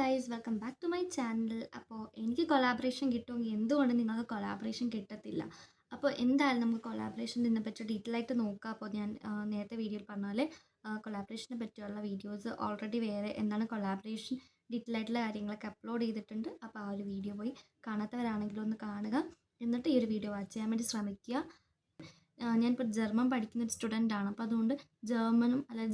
Guys, welcome back to my channel. അപ്പോൾ എനിക്ക് collaboration കിട്ടുമെങ്കിൽ എന്തുകൊണ്ട് നിങ്ങൾക്ക് കൊളാബറേഷൻ കിട്ടത്തില്ല? അപ്പോൾ എന്തായാലും നമുക്ക് കൊളാബറേഷനെ പറ്റി ഡീറ്റെയിൽ ആയിട്ട് നോക്കാം. അപ്പോൾ ഞാൻ നേരത്തെ വീഡിയോയിൽ പറഞ്ഞ പോലെ കൊളാബറേഷനെ പറ്റിയുള്ള വീഡിയോസ് ഓൾറെഡി വേറെ എന്താണ് കൊളാബറേഷൻ ഡീറ്റെയിൽ ആയിട്ടുള്ള കാര്യങ്ങളൊക്കെ അപ്ലോഡ് ചെയ്തിട്ടുണ്ട്. അപ്പോൾ ആ ഒരു വീഡിയോ പോയി കാണാത്തവരാണെങ്കിലും ഒന്ന് കാണുക, എന്നിട്ട് ഈ ഒരു വീഡിയോ വാച്ച് ചെയ്യാൻ വേണ്ടി ശ്രമിക്കുക. ഞാനിപ്പോൾ ജർമ്മൻ പഠിക്കുന്ന ഒരു സ്റ്റുഡൻ്റ് ആണ്. അപ്പോൾ അതുകൊണ്ട്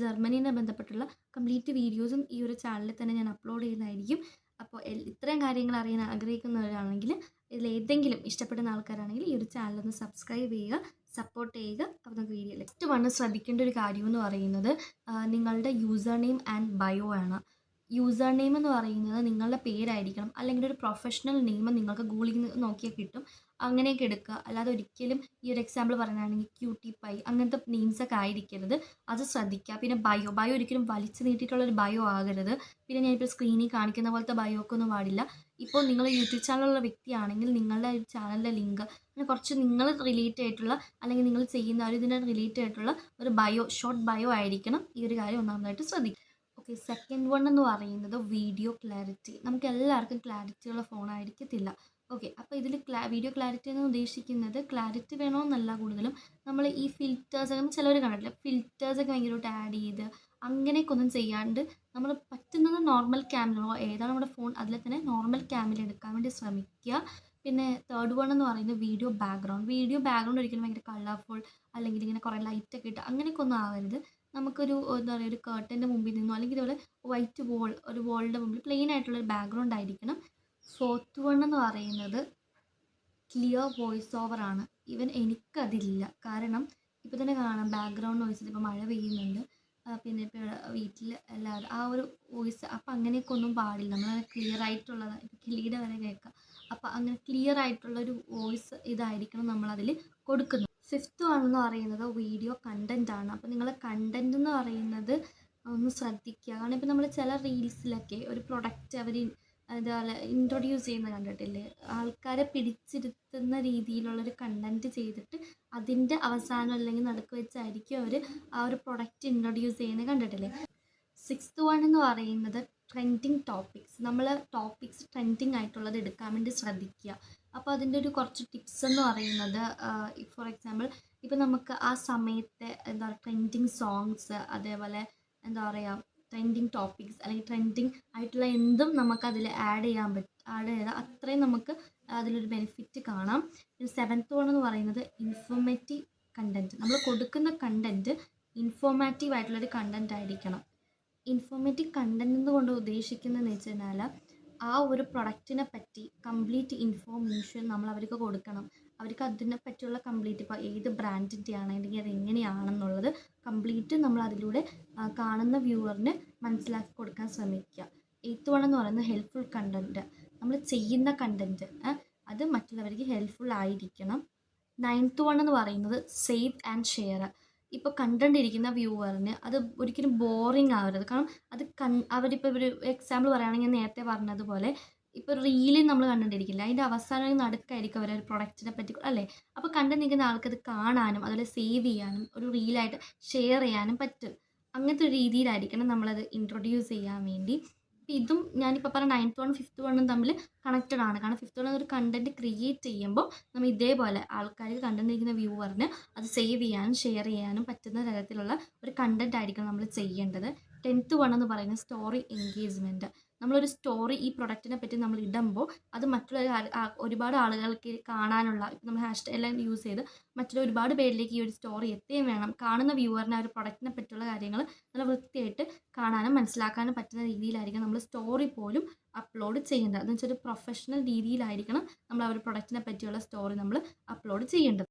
ജർമ്മനീനെ ബന്ധപ്പെട്ടുള്ള കംപ്ലീറ്റ് വീഡിയോസും ഈ ഒരു ചാനലിൽ തന്നെ ഞാൻ അപ്ലോഡ് ചെയ്യുന്നതായിരിക്കും. അപ്പോൾ ഇത്രയും കാര്യങ്ങൾ അറിയാൻ ആഗ്രഹിക്കുന്നവരാണെങ്കിൽ ഇതിലേതെങ്കിലും ഇഷ്ടപ്പെടുന്ന ആൾക്കാരാണെങ്കിൽ ഈ ഒരു ചാനലൊന്ന് സബ്സ്ക്രൈബ് ചെയ്യുക, സപ്പോർട്ട് ചെയ്യുക. അപ്പോൾ നമുക്ക് വീഡിയോ നെക്സ്റ്റ് വന്ന് ശ്രദ്ധിക്കേണ്ട ഒരു കാര്യം എന്ന് പറയുന്നത് നിങ്ങളുടെ യൂസർ നെയിം ആൻഡ് ബയോ ആണ്. യൂസർ നെയിം എന്ന് പറയുന്നത് നിങ്ങളുടെ പേരായിരിക്കണം, അല്ലെങ്കിൽ ഒരു പ്രൊഫഷണൽ നെയിം നിങ്ങൾക്ക് ഗൂഗിളിൽ നിന്ന് നോക്കിയാൽ കിട്ടും, അങ്ങനെയൊക്കെ എടുക്കുക. അല്ലാതെ ഒരിക്കലും ഈ ഒരു എക്സാമ്പിൾ പറയുകയാണെങ്കിൽ ക്യൂട്ടി പൈ അങ്ങനത്തെ നെയിംസൊക്കെ ആയിരിക്കരുത്, അത് ശ്രദ്ധിക്കുക. പിന്നെ ബയോ ഒരിക്കലും വലിച്ചു നീട്ടിയിട്ടുള്ളൊരു ബയോ ആകരുത്. പിന്നെ ഞാനിപ്പോൾ സ്ക്രീനിൽ കാണിക്കുന്ന പോലത്തെ ബയോ ഒക്കെ ഒന്നും പാടില്ല. ഇപ്പോൾ നിങ്ങൾ യൂട്യൂബ് ചാനലുള്ള വ്യക്തിയാണെങ്കിൽ നിങ്ങളുടെ ഒരു ചാനലിൻ്റെ ലിങ്ക് അങ്ങനെ കുറച്ച് നിങ്ങൾ റിലേറ്റ് ആയിട്ടുള്ള, അല്ലെങ്കിൽ നിങ്ങൾ ചെയ്യുന്ന ഒരു ഇതിനെ റിലേറ്റ് ആയിട്ടുള്ള ഒരു ഷോർട്ട് ബയോ ആയിരിക്കണം. ഈ ഒരു കാര്യം ഒന്നാമതായിട്ട് ശ്രദ്ധിക്കുക. ഓക്കെ, സെക്കൻഡ് വൺ എന്ന് പറയുന്നത് വീഡിയോ ക്ലാരിറ്റി. നമുക്ക് എല്ലാവർക്കും ക്ലാരിറ്റിയുള്ള ഫോണായിരിക്കത്തില്ല. ഓക്കെ, അപ്പോൾ ഇതിൽ വീഡിയോ ക്ലാരിറ്റി എന്ന് ഉദ്ദേശിക്കുന്നത് ക്ലാരിറ്റി വേണമെന്നല്ല, കൂടുതലും നമ്മൾ ഈ ഫിൽറ്റേഴ്സൊക്കെ ചിലവർ കണ്ടിട്ടില്ല, ഫിൽറ്റേഴ്സൊക്കെ ഭയങ്കരമായിട്ട് ആഡ് ചെയ്ത് അങ്ങനെയൊക്കെ ഒന്നും ചെയ്യാണ്ട് നമ്മൾ പറ്റുന്നത് നോർമൽ ക്യാമിലോ ഏതാണ് നമ്മുടെ ഫോൺ അതിൽ തന്നെ നോർമൽ ക്യാമിൽ എടുക്കാൻ വേണ്ടി ശ്രമിക്കുക. പിന്നെ തേർഡ് വൺ എന്ന് പറയുന്നത് വീഡിയോ ബാക്ക്ഗ്രൗണ്ട് ഒരിക്കലും ഭയങ്കര കളർഫുൾ അല്ലെങ്കിൽ ഇങ്ങനെ കുറേ ലൈറ്റൊക്കെ ഇട്ട് അങ്ങനെയൊക്കെ ഒന്നും ആവരുത്. നമുക്കൊരു എന്താ പറയുക, ഒരു കേർട്ടൻ്റെ മുമ്പിൽ നിന്നോ അല്ലെങ്കിൽ ഇതുപോലെ വൈറ്റ് ഒരു വോളിൻ്റെ മുമ്പിൽ പ്ലെയിൻ ആയിട്ടുള്ളൊരു ബാക്ക്ഗ്രൗണ്ട് ആയിരിക്കണം. ഫോർത്ത് വൺ എന്ന് പറയുന്നത് ക്ലിയർ വോയിസ് ഓവറാണ്. എനിക്കതില്ല. കാരണം ഇപ്പോൾ തന്നെ കാണാം ബാക്ക്ഗ്രൗണ്ട് നോയ്സിൽ ഇപ്പോൾ മഴ പെയ്യുന്നുണ്ട്, പിന്നെ ഇപ്പോൾ വീട്ടിൽ എല്ലാവരും ആ ഒരു വോയിസ്, അപ്പോൾ അങ്ങനെയൊക്കെ ഒന്നും പാടില്ല. നമ്മൾ ക്ലിയർ ആയിട്ടുള്ളത് ഇപ്പോൾ കിളിയുടെ വരെ കേൾക്കാം. അപ്പോൾ അങ്ങനെ ക്ലിയർ ആയിട്ടുള്ളൊരു വോയിസ് ഇതായിരിക്കണം നമ്മളതിൽ കൊടുക്കുന്നത്. ഫിഫ്ത്ത് വൺ എന്ന് പറയുന്നത് വീഡിയോ കണ്ടൻ്റ് ആണ്. അപ്പോൾ നിങ്ങൾ കണ്ടൻ്റ് എന്ന് പറയുന്നത് ഒന്ന് ശ്രദ്ധിക്കുക. കാരണം ഇപ്പോൾ നമ്മൾ ചില റീൽസിലൊക്കെ ഒരു പ്രൊഡക്റ്റ് അവർ അതുപോലെ ഇൻട്രൊഡ്യൂസ് ചെയ്യുന്നത് കണ്ടിട്ടില്ലേ, ആൾക്കാരെ പിടിച്ചിരുത്തുന്ന രീതിയിലുള്ളൊരു കണ്ടൻറ്റ് ചെയ്തിട്ട് അതിൻ്റെ അവസാനം അല്ലെങ്കിൽ നടുക്ക് വെച്ചായിരിക്കും അവർ ആ ഒരു പ്രൊഡക്റ്റ് ഇൻട്രൊഡ്യൂസ് ചെയ്യുന്നത് കണ്ടിട്ടില്ലേ. സിക്സ്ത് വൺ എന്ന് പറയുന്നത് ട്രെൻഡിങ് ടോപ്പിക്സ്. നമ്മൾ ടോപ്പിക്സ് ട്രെൻഡിങ് ആയിട്ടുള്ളത് എടുക്കാൻ വേണ്ടി ശ്രദ്ധിക്കുക. അപ്പോൾ അതിൻ്റെ ഒരു കുറച്ച് ടിപ്സ് എന്ന് പറയുന്നത്, ഫോർ എക്സാമ്പിൾ ഇപ്പോൾ നമുക്ക് ആ സമയത്തെ എന്താ പറയുക ട്രെൻഡിങ് സോങ്സ്, അതേപോലെ എന്താ പറയുക ട്രെൻഡിങ് ടോപ്പിക്സ് അല്ലെങ്കിൽ ട്രെൻഡിങ് ആയിട്ടുള്ള എന്തും നമുക്കതിൽ ആഡ് ചെയ്താൽ അത്രയും നമുക്ക് അതിലൊരു ബെനിഫിറ്റ് കാണാം. പിന്നെ സെവൻത്ത് വൺ എന്ന് പറയുന്നത് ഇൻഫോർമേറ്റീവ് കണ്ടൻറ്റ്. നമ്മൾ കൊടുക്കുന്ന കണ്ടൻറ്റ് ഇൻഫോർമാറ്റീവ് ആയിട്ടുള്ളൊരു കണ്ടൻറ്റ് ആയിരിക്കണം. ഇൻഫോർമേറ്റീവ് കണ്ടൻറ്റ് എന്നുകൊണ്ട് ഉദ്ദേശിക്കുന്നതെന്ന് വെച്ച് കഴിഞ്ഞാൽ ആ ഒരു പ്രൊഡക്റ്റിനെ പറ്റി കംപ്ലീറ്റ് ഇൻഫോർമേഷൻ നമ്മൾ അവർക്ക് കൊടുക്കണം. അവർക്ക് അതിനെ പറ്റിയുള്ള കംപ്ലീറ്റ്, ഇപ്പോൾ ഏത് ബ്രാൻഡിൻ്റെ ആണ് അല്ലെങ്കിൽ അത് എങ്ങനെയാണെന്നുള്ളത് കംപ്ലീറ്റ് നമ്മൾ അതിലൂടെ കാണുന്ന വ്യൂവറിന് മനസ്സിലാക്കി കൊടുക്കാൻ ശ്രമിക്കുക. എയ്ത്ത് വൺ എന്ന് പറയുന്നത് ഹെൽപ്ഫുൾ കണ്ടൻറ്റ്. നമ്മൾ ചെയ്യുന്ന കണ്ടൻറ്റ് അത് മറ്റുള്ളവർക്ക് ഹെൽപ്ഫുൾ ആയിരിക്കണം. നയൻത്ത് വൺ എന്ന് പറയുന്നത് സേവ് ആൻഡ് ഷെയർ. ഇപ്പോൾ കണ്ടുകൊണ്ടിരിക്കുന്ന വ്യൂവറിന് അത് ഒരിക്കലും ബോറിങ് ആവരുത്. കാരണം അത് അവരിപ്പോൾ ഒരു എക്സാമ്പിൾ പറയുകയാണെങ്കിൽ നേരത്തെ പറഞ്ഞതുപോലെ ഇപ്പോൾ റീലിൽ നമ്മൾ കണ്ടുകൊണ്ടിരിക്കില്ല, അതിൻ്റെ അവസാനം നടുക്കായിരിക്കും അവർ ഒരു പ്രൊഡക്റ്റിനെ പറ്റി അല്ലേ. അപ്പോൾ കണ്ടു നിൽക്കുന്ന ആൾക്കത് കാണാനും അതുപോലെ സേവ് ചെയ്യാനും ഒരു റീലായിട്ട് ഷെയർ ചെയ്യാനും പറ്റും. അങ്ങനത്തെ ഒരു രീതിയിലായിരിക്കണം നമ്മളത് ഇൻട്രൊഡ്യൂസ് ചെയ്യാൻ വേണ്ടി. അപ്പോൾ ഇതും ഞാനിപ്പോൾ പറഞ്ഞ നയൻത്ത് വണ്ണും ഫിഫ്ത്ത് വണ്ണും തമ്മിൽ കണക്റ്റഡ് ആണ്. കാരണം ഫിഫ്ത്ത് വൺ ഒരു കണ്ടൻറ്റ് ക്രിയേറ്റ് ചെയ്യുമ്പോൾ നമ്മൾ ഇതേപോലെ ആൾക്കാർക്ക് കണ്ടുകൊണ്ടിരിക്കുന്ന വ്യൂവറിന് അത് സേവ് ചെയ്യാനും ഷെയർ ചെയ്യാനും പറ്റുന്ന തരത്തിലുള്ള ഒരു കണ്ടൻറ്റ് ആയിരിക്കണം നമ്മൾ ചെയ്യേണ്ടത്. 10th വൺ എന്ന് പറയുന്നത് സ്റ്റോറി എൻഗേജ്മെൻറ്റ്. നമ്മളൊരു സ്റ്റോറി ഈ പ്രൊഡക്റ്റിനെ പറ്റി നമ്മൾ ഇടുമ്പോൾ അത് ഒരുപാട് ആളുകൾക്ക് കാണാനുള്ള, ഇപ്പം നമ്മൾ ഹാഷ്ടാഗ് എല്ലാം യൂസ് ചെയ്ത് മറ്റുള്ള ഒരുപാട് പേരിലേക്ക് ഈ ഒരു സ്റ്റോറി എത്തുകയും വേണം. കാണുന്ന വ്യൂവറിന് ആ ഒരു പ്രൊഡക്റ്റിനെ പറ്റിയുള്ള കാര്യങ്ങൾ നല്ല വൃത്തിയായിട്ട് കാണാനും മനസ്സിലാക്കാനും പറ്റുന്ന രീതിയിലായിരിക്കും നമ്മൾ സ്റ്റോറി പോലും അപ്ലോഡ് ചെയ്യേണ്ടത്. എന്ന് വെച്ചാൽ ഒരു പ്രൊഫഷണൽ രീതിയിലായിരിക്കണം നമ്മൾ ആ ഒരു പ്രൊഡക്റ്റിനെ പറ്റിയുള്ള സ്റ്റോറി നമ്മൾ അപ്ലോഡ് ചെയ്യേണ്ടത്.